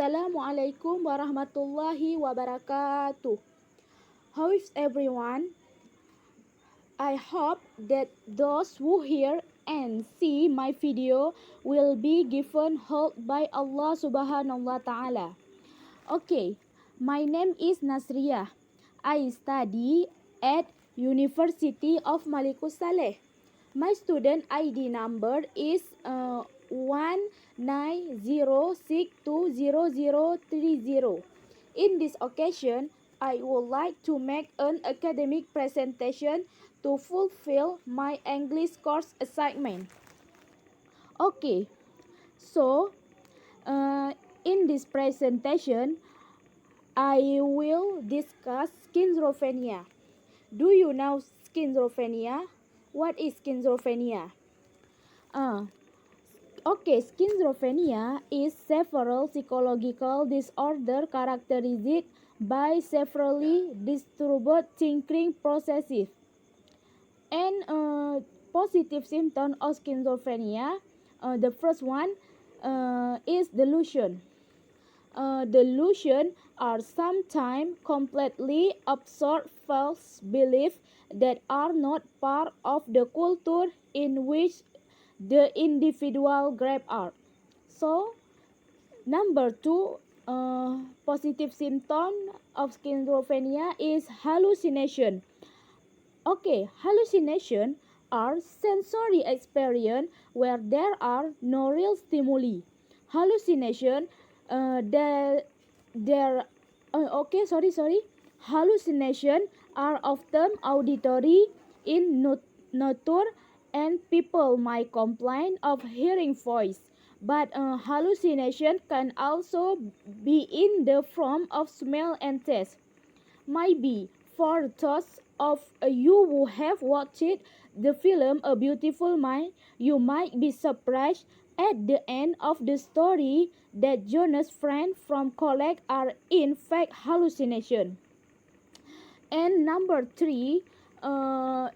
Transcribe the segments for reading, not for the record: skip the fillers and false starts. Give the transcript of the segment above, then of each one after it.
Assalamualaikum warahmatullahi wabarakatuh. How is everyone? I hope that those who hear and see my video will be given help by Allah subhanahu wa ta'ala. Okay, my name is Nasriyah. I study at University of Malikus Saleh. My student ID number is 190620030. In this occasion, I would like to make an academic presentation to fulfill my English course assignment. Okay, so in this presentation, I will discuss schizophrenia. Do you know schizophrenia? What is schizophrenia? Schizophrenia is several psychological disorder characterized by severely disturbed thinking processes. And positive symptoms of schizophrenia, the first one is delusion. Delusion are sometimes completely absurd false beliefs that are not part of the culture in which the individual grab are. So, number two, positive symptom of schizophrenia is hallucination. Hallucination are sensory experience where there are no real stimuli. Hallucination, Hallucination are often auditory in nature, and people might complain of hearing voice. But hallucination can also be in the form of smell and taste. Maybe for those of you who have watched the film A Beautiful Mind, you might be surprised at the end of the story that Jonah's friends from college are in fact hallucination. And number three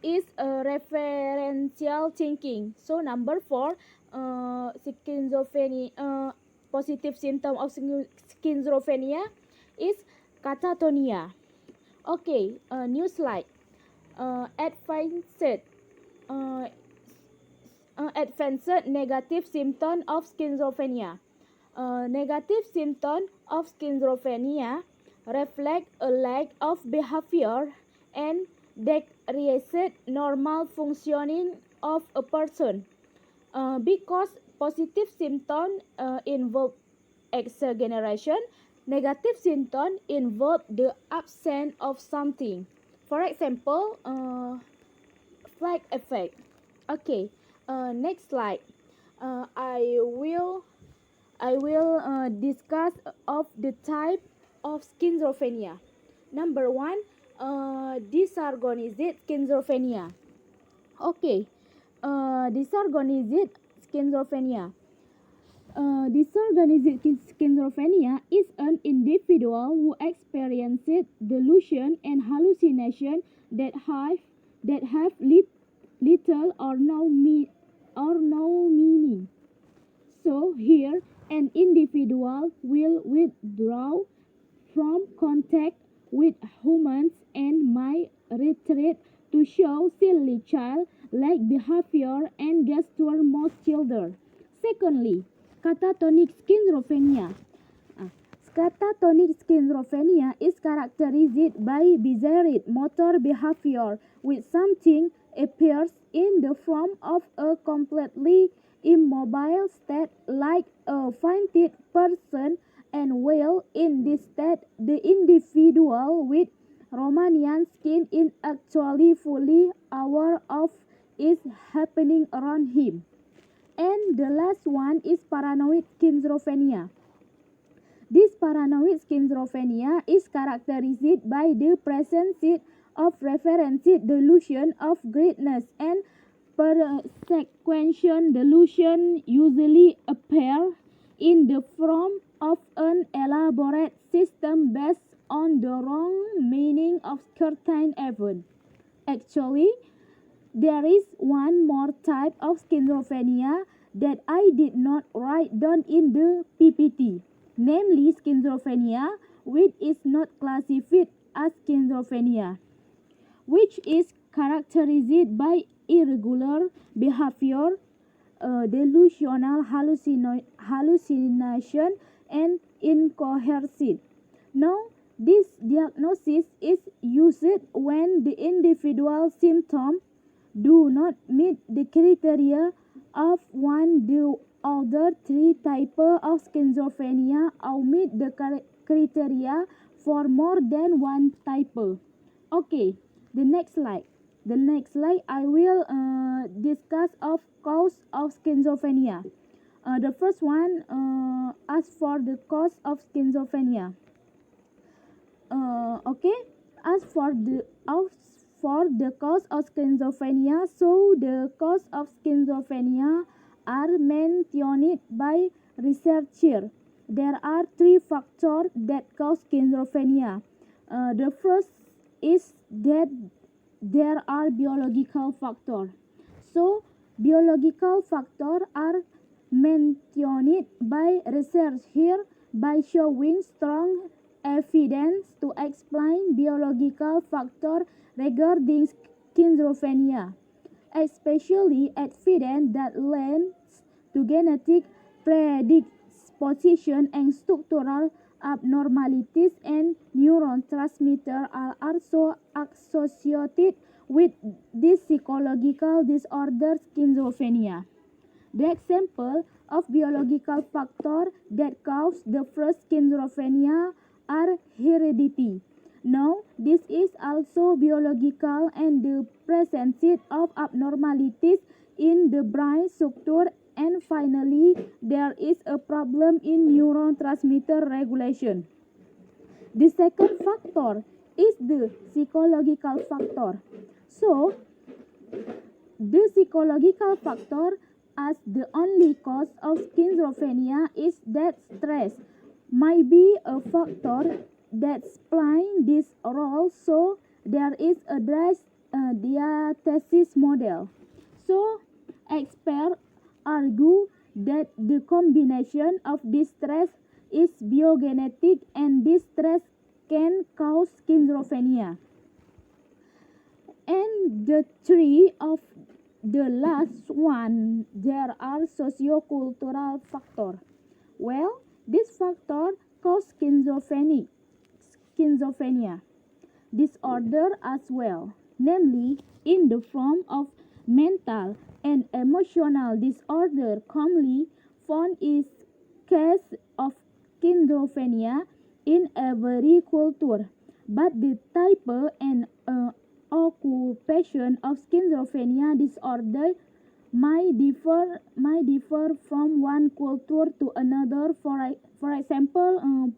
is referential thinking. So number four, schizophrenia, positive symptom of schizophrenia is catatonia. New slide. Advanced negative symptom of schizophrenia. Negative symptom of schizophrenia reflect a lack of behavior and decreased normal functioning of a person. Because positive symptoms involve exaggeration, negative symptoms involve the absence of something. For example, flag effect. Next slide. I will discuss of the type of schizophrenia. Number one, disorganized schizophrenia. Disorganized schizophrenia. Disorganized schizophrenia is an individual who experiences delusion and hallucination that have little or no meaning. So here, an individual will withdraw from contact with humans and might retreat to show silly child-like behavior and gesture most children. Secondly, catatonic schizophrenia. Catatonic schizophrenia is characterized by bizarre motor behavior, with something appears in the form of a completely immobile state like a fainted person, and while in this state the individual with Romanian skin is actually fully aware of is happening around him. And the last one is paranoid schizophrenia. This paranoid schizophrenia is characterized by the presence of referential delusion of greatness, and persecution delusion usually appear in the form of an elaborate system based on the wrong meaning of certain event. Actually, there is one more type of schizophrenia that I did not write down in the PPT. namely schizophrenia, which is not classified as schizophrenia, which is characterized by irregular behavior, delusional hallucination, and incoherence. Now, this diagnosis is used when the individual symptoms do not meet the criteria of one the other three types of schizophrenia or meet the criteria for more than one type. Okay, the next slide. The next slide I will discuss of cause of schizophrenia. The first one, as for the cause of schizophrenia. Okay, as for the cause of schizophrenia, so the cause of schizophrenia are mentioned by researchers. There are three factors that cause schizophrenia. The first is that there are biological factors. So biological factors are mentioned by research here by showing strong evidence to explain biological factors regarding schizophrenia, especially evidence that links to genetic predisposition and structural abnormalities and neurotransmitters are also associated with this psychological disorder schizophrenia. The example of biological factors that cause the first schizophrenia are heredity. Now, this is also biological and the presence of abnormalities in the brain structure, and finally, there is a problem in neurotransmitter regulation. The second factor is the psychological factor. So, the psychological factor as the only cause of schizophrenia is that stress might be a factor that's playing this role. So there is a diathesis model. So experts argue that the combination of this stress is biogenetic and this stress can cause schizophrenia. And the three of the last one, there are sociocultural factors. Well, this factor cause schizophrenia disorder as well, namely in the form of mental and emotional disorder commonly found is case of schizophrenia in every culture, but the type and occupation of schizophrenia disorder might differ from one culture to another. For example,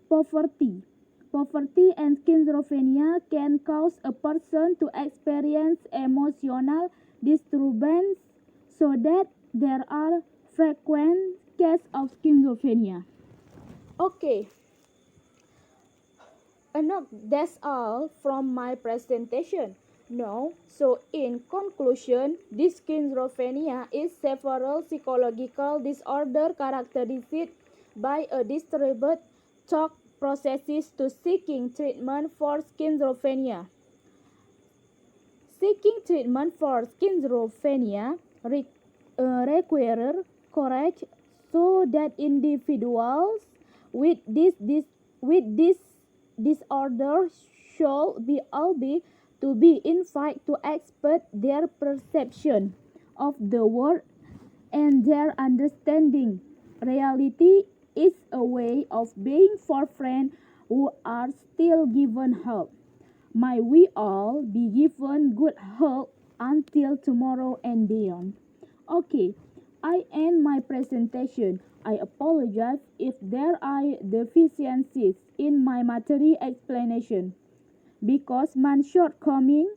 poverty. Poverty and schizophrenia can cause a person to experience emotional disturbance, so that there are frequent cases of schizophrenia. Okay, enough. That's all from my presentation. No, so in conclusion, this schizophrenia is several psychological disorder characterized by a disturbed thought processes to seeking treatment for schizophrenia. Seeking treatment for schizophrenia requires courage, so that individuals with this disorder should be able to be invited to expert their perception of the world and their understanding. Reality is a way of being for friends who are still given hope. May we all be given good hope until tomorrow and beyond. Okay, I end my presentation. I apologize if there are deficiencies in my material explanation, because my shortcoming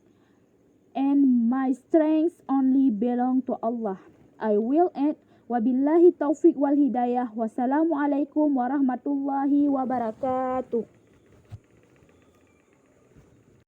and my strengths only belong to Allah. I will end. Wabillahi taufiq wal hidayah. Wassalamualaikum warahmatullahi wabarakatuh.